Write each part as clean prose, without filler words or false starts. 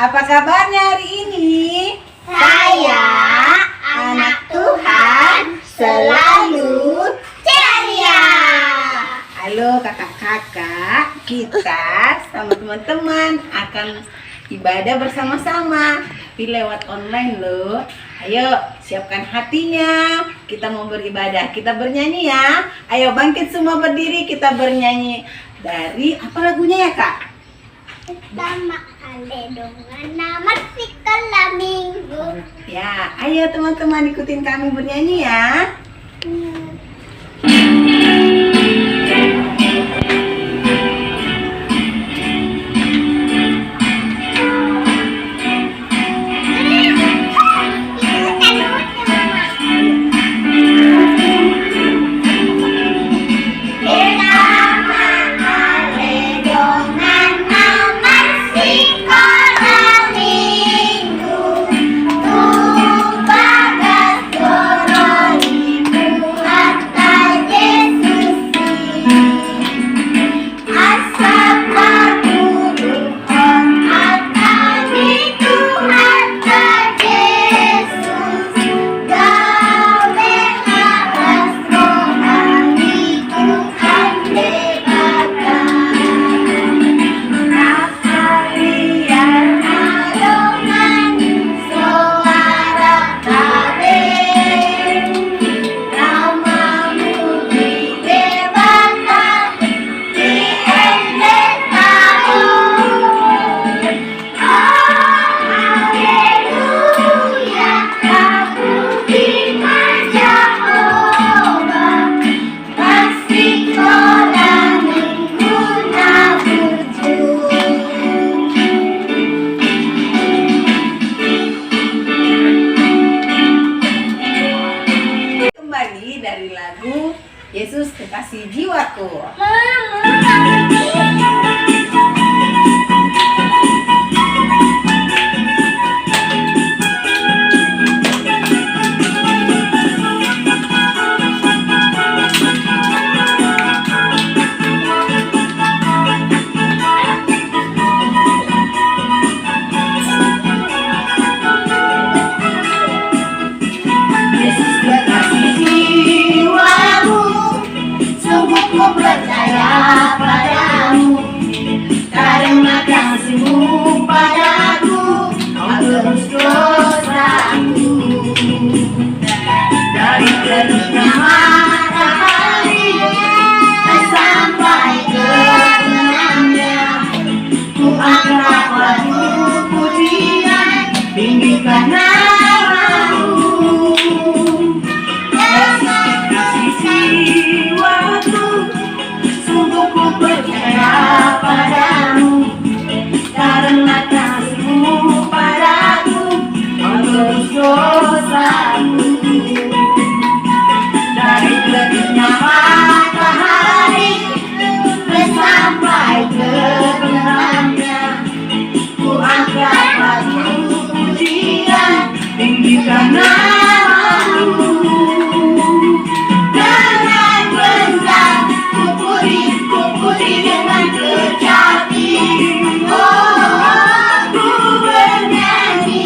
Apa kabarnya hari ini? Saya anak Tuhan selalu ceria. Halo kakak-kakak, kita sama teman-teman akan ibadah bersama-sama tapi lewat online loh. Ayo siapkan hatinya, kita mau beribadah, kita bernyanyi ya. Ayo bangkit semua berdiri, kita bernyanyi. Dari apa lagunya ya kak? Pertama kali dengan nama sekolah minggu. Ya, ayo teman-teman ikutin kami bernyanyi ya. Dari lagu Yesus Kekasih Jiwaku. Percaya padamu karena kasihmu padaku, kau tebus dosaku. Dari terbitnya matahari sampai ke terbenamnya, ku angkat lagu pujian, tinggikan namamu. Yesus kasih jiwaku, sungguh ku percaya padamu karena kasihmu padaku, kau tebus dosaku. Dari terbitnya matahari sampai ke terbenamnya, ku angkat lagu pujian, tinggikan namamu. Dengan genggam ku puji dengan kecapi, oh ku bernyanyi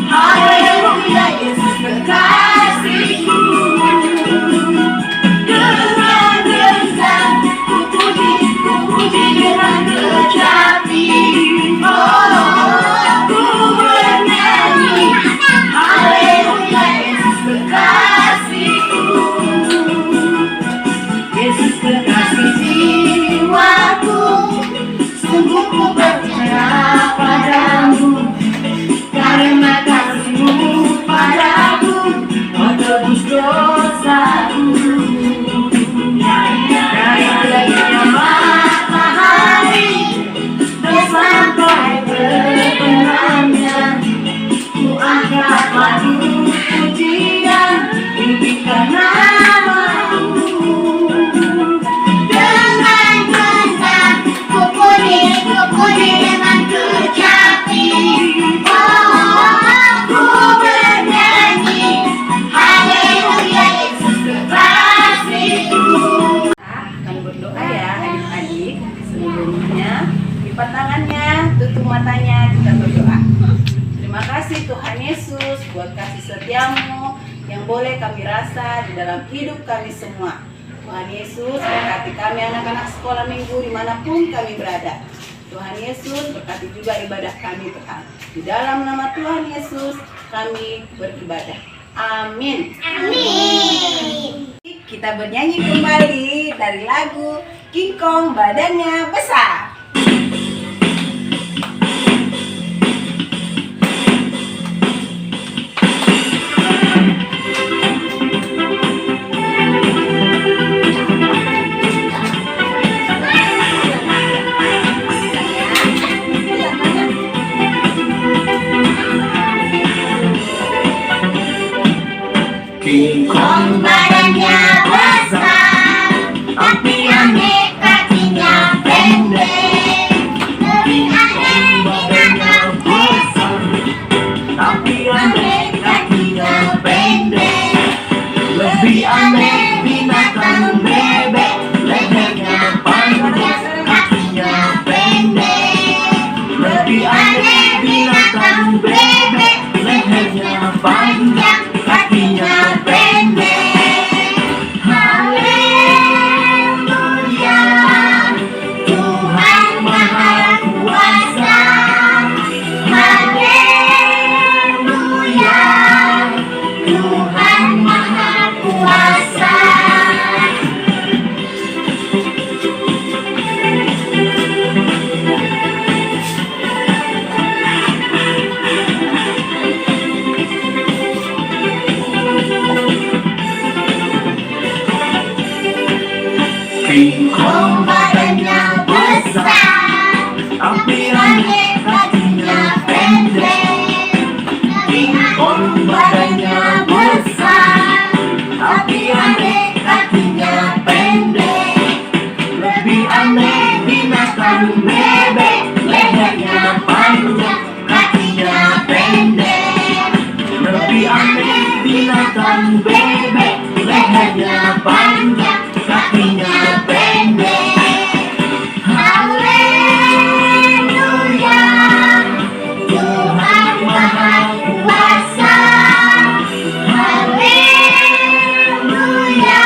haleluya Yesus kekasihku. Dengan genggam ku puji dengan kecapi, oh ku bernyanyi haleluya Yesus kekasihku. Yesus kekasih jiwaku, sungguh ku percaya padamu karena kasihmu padaku, kau tebus dosaku. Dari terbitnya matahari sampai terbenamnya, ku angkat lagu pujian, tinggikan namamu. Dengan genggam ku puji dengan kecapi, oh ku bernyanyi haleluya Yesus kekasihku. Akan berdoa ya adik-adik. Sebelumnya lipat tangannya, tutup matanya, kita berdoa. Terima kasih Tuhan Yesus buat kasih setiamu yang boleh kami rasa di dalam hidup kami semua. Tuhan Yesus berkati kami anak-anak sekolah minggu dimanapun kami berada. Tuhan Yesus berkati juga ibadah kami Tuhan. Di dalam nama Tuhan Yesus kami beribadah. Amin. Amin. Kita bernyanyi kembali dari lagu King Kong Badannya Besar. King Kong badannya besar, tapi aneh kakinya pendek. Lebih aneh binatang besar, tapi aneh kakinya pendek. lebih aneh binatang bebek, lehernya panjang, kakinya pendek. Lebih aneh binatang bebek, lehernya panjang, kakinya pendek. Haleluya, Tuhan Maha Kuasa. Haleluya, Tuhan Maha Kuasa. King Kong Kong badannya besar, tapi aneh kakinya pendek. King Kong badannya besar, tapi aneh kakinya pendek. lebih aneh binatang bebek, lehernya panjang, kakinya pendek. Lebih aneh binatang bebek, lehernya panjang, kakinya pendek. Haleluya, Tuhan Maha Kuasa. Haleluya,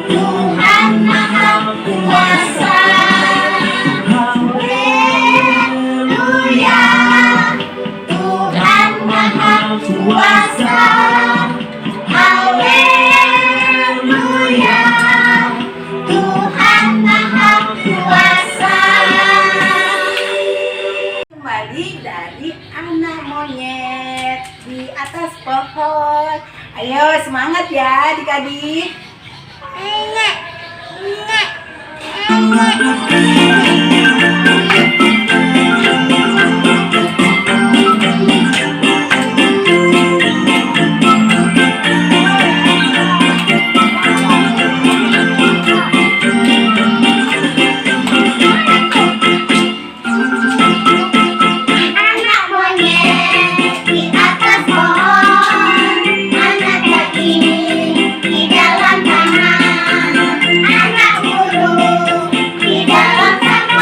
Tuhan Maha Kuasa. Haleluya, Tuhan Maha Kuasa. Haleluya, Tuhan Maha Kuasa. Kembali dari anak monyet di atas pohon. Ayo semangat ya adik-adik. Enak, enak, enak. Anak monyet di atas pohon, anak kecil di dalam tanah, anak burung di dalam tanah.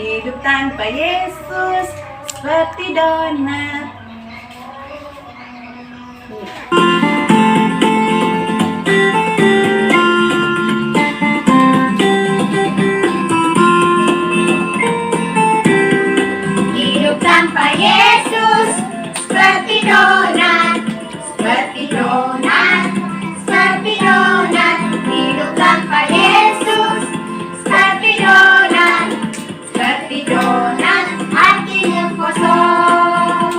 Hidup tanpa Yesus seperti donat. Hidup tanpa Yesus seperti donat, seperti donat, seperti donat. Hidup tanpa Yesus seperti donat, seperti donat. Hatinya kosong.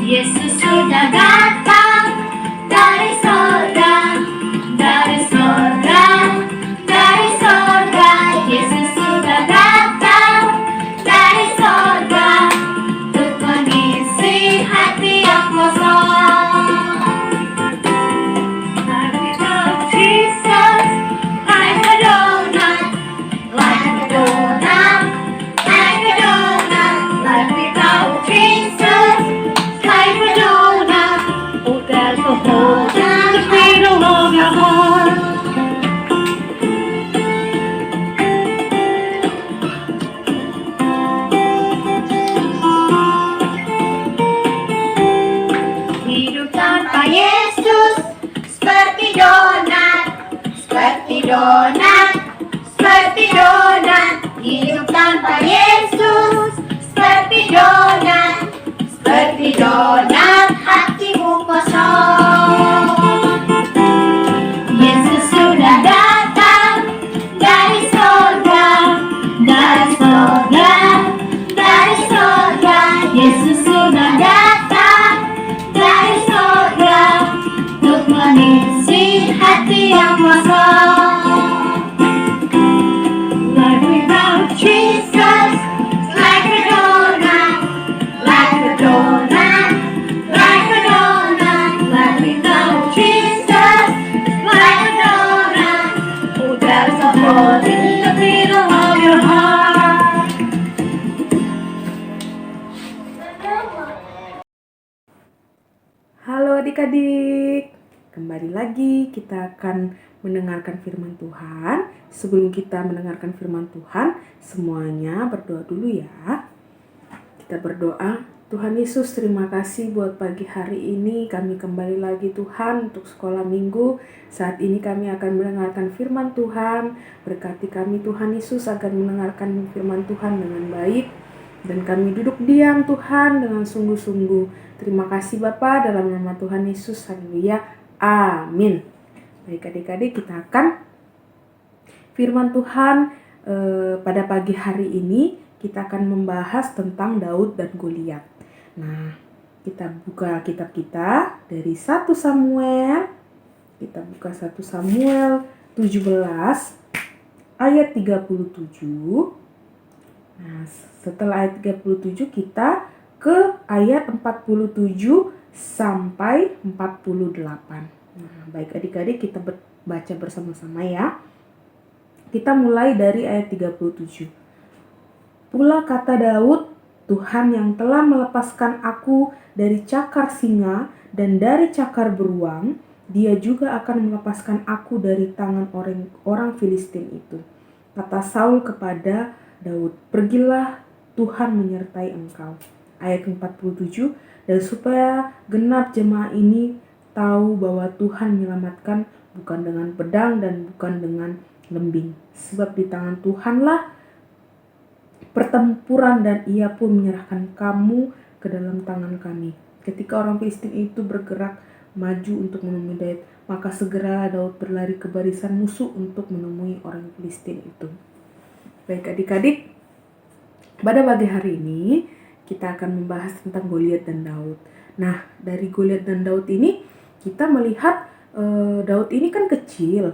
Yesus sudah datang dari sorga, dari sorga, dari sorga. Yesus sudah datang dari sorga untuk mengisi hati yang kosong. Like without Jesus, like a donut, like a donut, like a donut. Like without Jesus, like a donut. Oh, there's a hole in the cradle of your heart. Hidup tanpa Yesus seperti donat, seperti donat, seperti donat. Hidup tanpa Yesus seperti donat, seperti donat. Hatimu kosong. Yesus sudah datang dari sorga, dari sorga, dari sorga. Yesus sudah datang dari sorga untuk mengisi hati yang kosong. Like without Jesus, like a donut, like a donut, like a donut. Like without Jesus, like a donut. Oh, there's a hole in the middle of your heart. Halo adik-adik, kembali lagi kita akan mendengarkan firman Tuhan. Sebelum kita mendengarkan firman Tuhan, semuanya berdoa dulu ya. Kita berdoa. Tuhan Yesus, terima kasih buat pagi hari ini. Kami kembali lagi Tuhan untuk sekolah minggu. Saat ini kami akan mendengarkan firman Tuhan. Berkati kami Tuhan Yesus agar mendengarkan firman Tuhan dengan baik. Dan kami duduk diam Tuhan dengan sungguh-sungguh. Terima kasih Bapa, dalam nama Tuhan Yesus. Haleluya. Amin. Baik adik-adik, kita akan firman Tuhan pada pagi hari ini. Kita akan membahas tentang Daud dan Goliat. Nah, kita buka kitab kita dari 1 Samuel. Kita buka 1 Samuel 17 ayat 37. Nah, setelah ayat 37 kita ke ayat 47 sampai 48. Nah, baik adik-adik, kita baca bersama-sama ya. Kita mulai dari ayat 37. Pula kata Daud, Tuhan yang telah melepaskan aku dari cakar singa dan dari cakar beruang, Dia juga akan melepaskan aku dari tangan orang Filistin itu. Kata Saul kepada Daud, pergilah, Tuhan menyertai engkau. Ayat 47, dan supaya genap jemaah ini tahu bahwa Tuhan menyelamatkan bukan dengan pedang dan bukan dengan lembing. Sebab di tangan Tuhanlah pertempuran dan Ia pun menyerahkan kamu ke dalam tangan kami. Ketika orang Filistin itu bergerak maju untuk menemui Daud, maka segera Daud berlari ke barisan musuh untuk menemui orang Filistin itu. Baik adik-adik, pada pagi hari ini kita akan membahas tentang Goliat dan Daud. Nah, dari Goliat dan Daud ini kita melihat Daud ini kan kecil.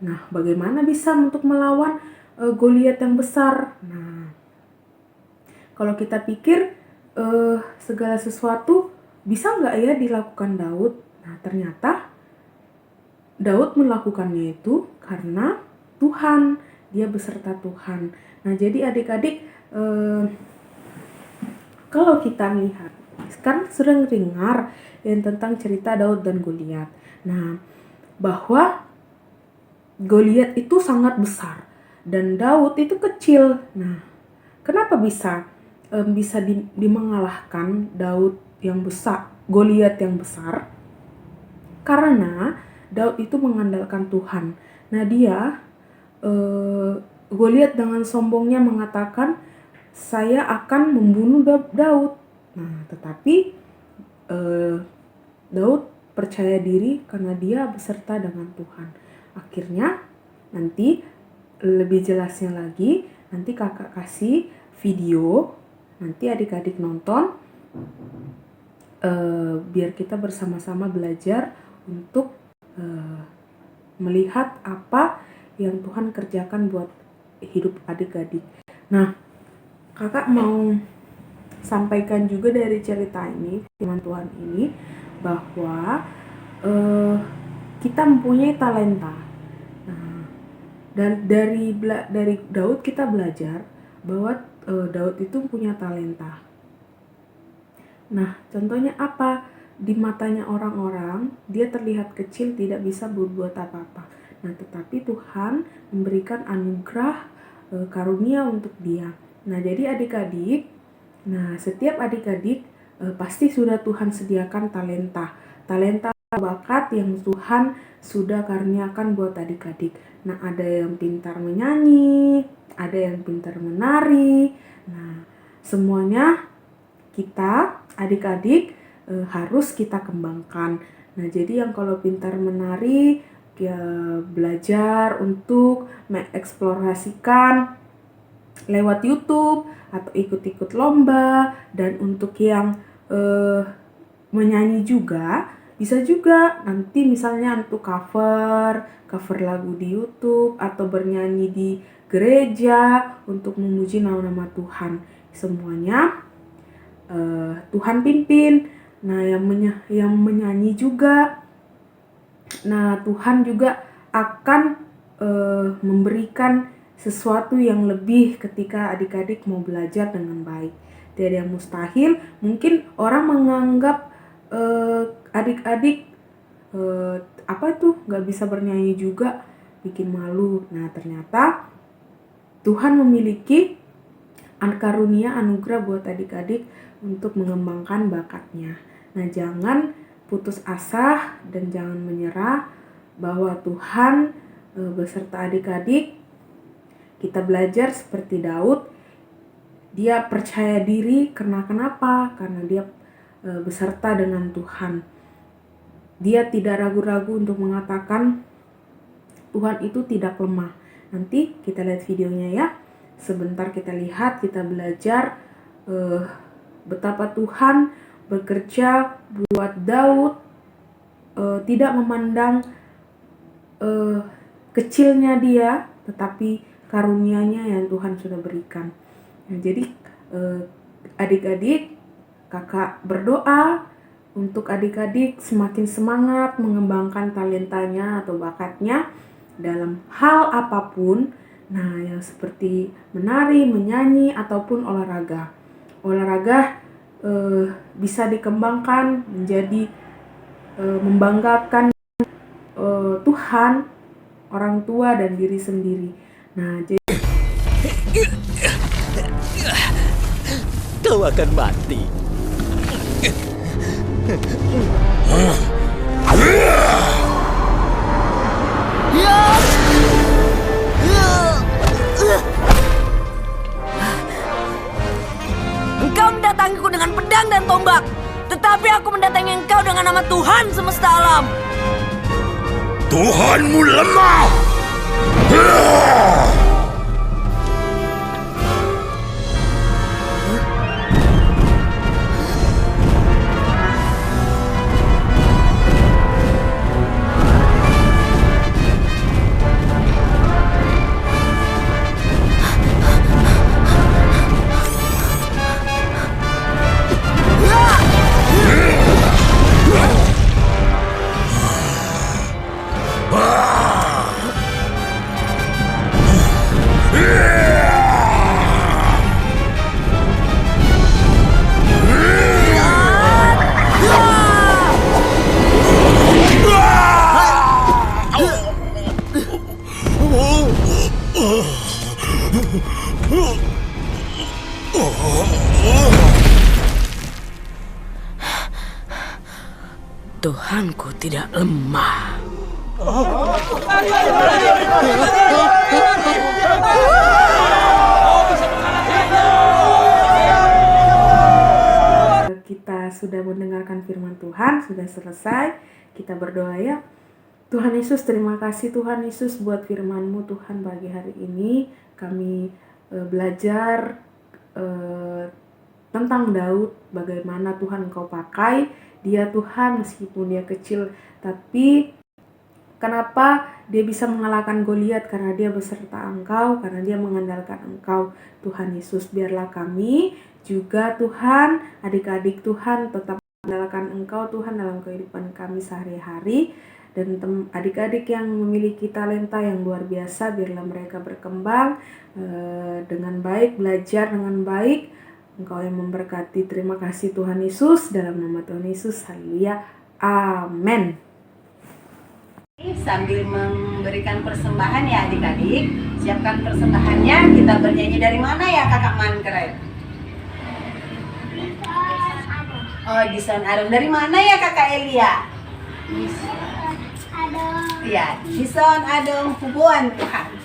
Nah, bagaimana bisa untuk melawan Goliat yang besar? Nah, kalau kita pikir segala sesuatu bisa nggak ya dilakukan Daud? Nah, ternyata Daud melakukannya itu karena Tuhan, dia beserta Tuhan. Nah, jadi adik-adik, kalau kita melihat, kan sering dengar yang tentang cerita Daud dan Goliat. Nah, bahwa Goliat itu sangat besar dan Daud itu kecil. Nah, kenapa bisa dimengalahkan Daud yang besar, Goliat yang besar? Karena Daud itu mengandalkan Tuhan. Nah, dia Goliat dengan sombongnya mengatakan, saya akan membunuh Daud. Nah, tetapi Daud percaya diri karena dia beserta dengan Tuhan. Akhirnya nanti lebih jelasnya lagi, nanti kakak kasih video, nanti adik-adik nonton, biar kita bersama-sama belajar untuk melihat apa yang Tuhan kerjakan buat hidup adik-adik. Nah, kakak mau sampaikan juga dari cerita ini, firman Tuhan ini, bahwa kita mempunyai talenta. Nah, dan dari Daud kita belajar bahwa Daud itu punya talenta. Nah, contohnya apa? Di matanya orang-orang, dia terlihat kecil, tidak bisa berbuat apa-apa. Nah, tetapi Tuhan memberikan anugerah karunia untuk dia. Nah, jadi adik-adik, setiap adik-adik pasti sudah Tuhan sediakan talenta bakat yang Tuhan sudah karuniakan buat adik-adik. Nah, ada yang pintar menyanyi, ada yang pintar menari. Nah, semuanya kita adik-adik harus kita kembangkan. Nah, jadi yang kalau pintar menari, ya belajar untuk mengeksplorasikan lewat YouTube atau ikut-ikut lomba. Dan untuk yang menyanyi juga, bisa juga nanti misalnya untuk cover lagu di YouTube atau bernyanyi di gereja untuk memuji nama-nama Tuhan. Semuanya Tuhan pimpin. Nah, yang menyanyi juga, nah Tuhan juga akan memberikan sesuatu yang lebih ketika adik-adik mau belajar dengan baik. Tidak ada yang mustahil. Mungkin orang menganggap adik-adik nggak bisa bernyanyi juga, bikin malu. Nah, ternyata Tuhan memiliki karunia anugerah buat adik-adik untuk mengembangkan bakatnya. Nah, jangan putus asa dan jangan menyerah, bahwa Tuhan beserta adik-adik. Kita belajar seperti Daud. Dia percaya diri kenapa? Karena dia beserta dengan Tuhan. Dia tidak ragu-ragu untuk mengatakan Tuhan itu tidak lemah. Nanti kita lihat videonya ya. Sebentar kita lihat, kita belajar betapa Tuhan bekerja buat Daud, tidak memandang kecilnya dia, tetapi karunia-Nya yang Tuhan sudah berikan. Nah, jadi adik-adik, kakak berdoa untuk adik-adik semakin semangat mengembangkan talentanya atau bakatnya dalam hal apapun. Nah, yang seperti menari, menyanyi, ataupun olahraga. Olahraga bisa dikembangkan menjadi membanggakan Tuhan, orang tua, dan diri sendiri. Nah, jadi kau akan mati. Engkau mendatangiku dengan pedang dan tombak, tetapi aku mendatangi engkau dengan nama Tuhan semesta alam. Tuhanmu lemah. Tuhanku tidak lemah. Kita sudah mendengarkan firman Tuhan, sudah selesai. Kita berdoa ya. Tuhan Yesus, terima kasih Tuhan Yesus buat firman-Mu Tuhan pagi hari ini. Kami belajar tentang Daud, bagaimana Tuhan Engkau pakai dia Tuhan meskipun dia kecil, tapi kenapa dia bisa mengalahkan Goliat? Karena dia beserta Engkau, karena dia mengandalkan Engkau Tuhan Yesus. Biarlah kami juga Tuhan, adik-adik Tuhan tetap mengandalkan Engkau Tuhan dalam kehidupan kami sehari-hari. Dan adik-adik yang memiliki talenta yang luar biasa, biarlah mereka berkembang dengan baik, belajar dengan baik. Engkau yang memberkati. Terima kasih Tuhan Yesus, dalam nama Tuhan Yesus, haleluya, amin. Sambil memberikan persembahan ya adik-adik, siapkan persembahannya. Kita bernyanyi dari mana ya Kakak Mankret? Oh, di Son Adong. Dari mana ya Kakak Elia? Ya, di Son Adong Pubuan Tuhan.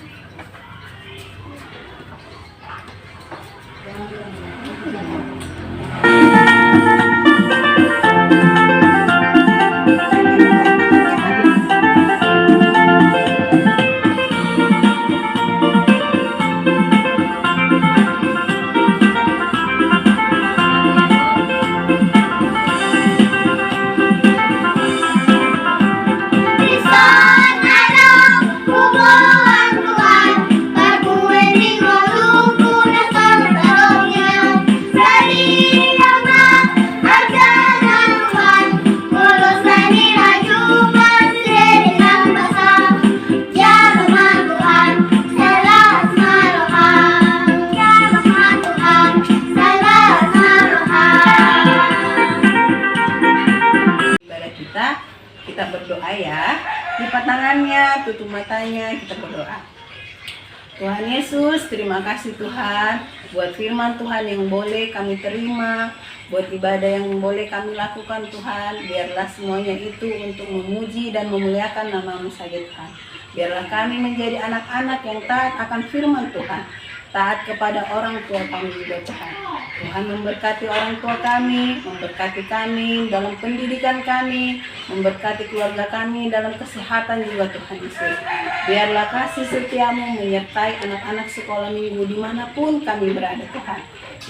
Kita berdoa ya, lipat tangannya, tutup matanya, kita berdoa. Tuhan Yesus, terima kasih Tuhan buat firman Tuhan yang boleh kami terima, buat ibadah yang boleh kami lakukan Tuhan. Biarlah semuanya itu untuk memuji dan memuliakan nama-Mu saja Tuhan. Biarlah kami menjadi anak-anak yang taat akan firman Tuhan, taat kepada orang tua kami juga Tuhan. Tuhan memberkati orang tua kami, memberkati kami dalam pendidikan kami, memberkati keluarga kami dalam kesehatan juga Tuhan Yesus. Biarlah kasih setia-Mu menyertai anak-anak sekolah minggu dimanapun kami berada Tuhan.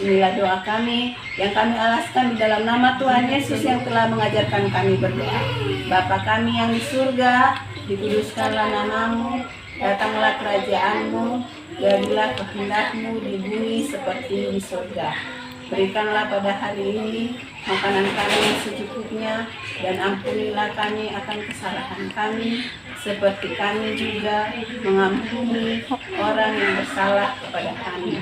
Inilah doa kami yang kami alaskan di dalam nama Tuhan Yesus yang telah mengajarkan kami berdoa. Bapa kami yang di surga, dikuduskanlah nama-Mu, datanglah kerajaan-Mu, jadilah kehendak-Mu di bumi seperti di surga. Berikanlah pada hari ini makanan kami yang secukupnya, dan ampunilah kami akan kesalahan kami, seperti kami juga mengampuni orang yang bersalah kepada kami.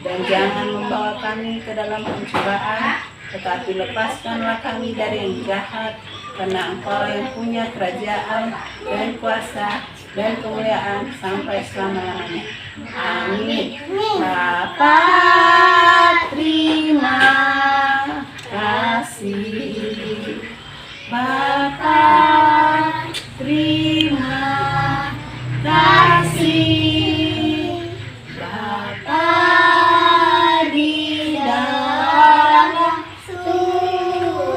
Dan jangan membawa kami ke dalam pencobaan, tetapi lepaskanlah kami dari yang jahat, karena Engkau yang punya kerajaan dan kuasa dan kemuliaan sampai selama-lamanya. Amin. Bapa, terima kasih. Bapa, terima kasih. Bapa di dalam surga,